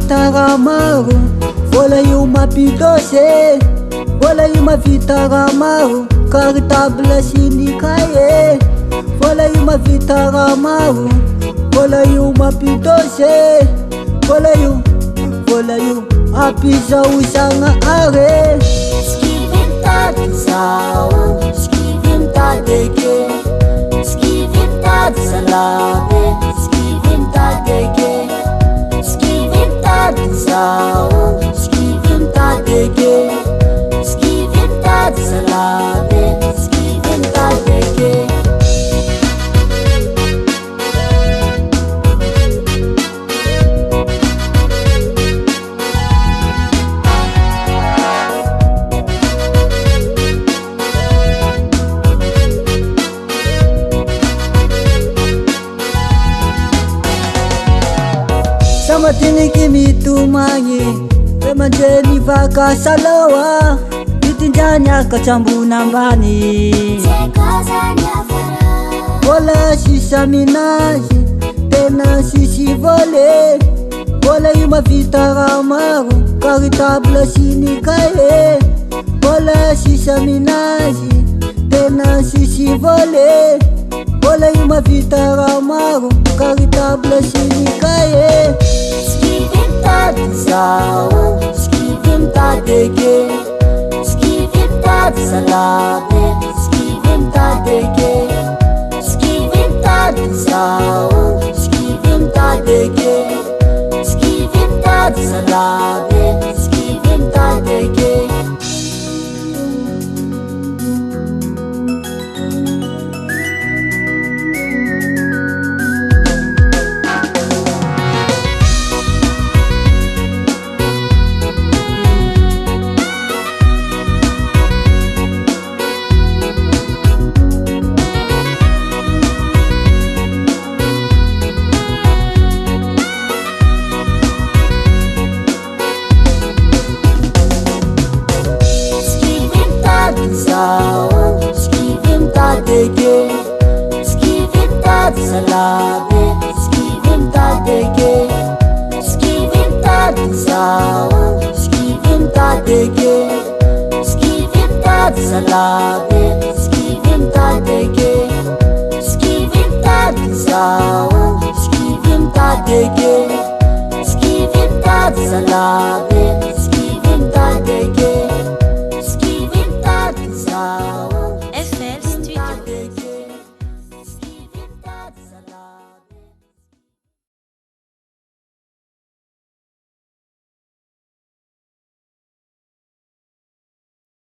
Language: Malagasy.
mavita raha maro, vola io mampidôse, vola io mavita raha maro, cartable sy ny cahier. Vola io mavita raha maro, vola io mampidôse, vola io ampizaozagna are. Skivintady zao, skivintady eke, skivintady salave, skivintady eke, skivintady zao, skivintady eke, skivintady salave, skivintady eke. Samatiniky mitomagny, re manjeny vakasalaoa, itindrany akatambona ambany. Vola sisa minazy, tena sisy vole, vola io mavita raha maro, cartable sy ny cahier. Vola sisa minazy, tena sisy vole, vola io mavita raha maro, cartable sy ny cahier. Skivintady zao, skivintady eke, skivintady salave, skivintady eke, skivintady zao, skivintady eke, skivintady salave, skivintady eke. Zao, skivintady eke, skivintady salave, skivintady eke, skivintady zao, skivintady eke, skivintady salave, skivintady eke, skivintady zao.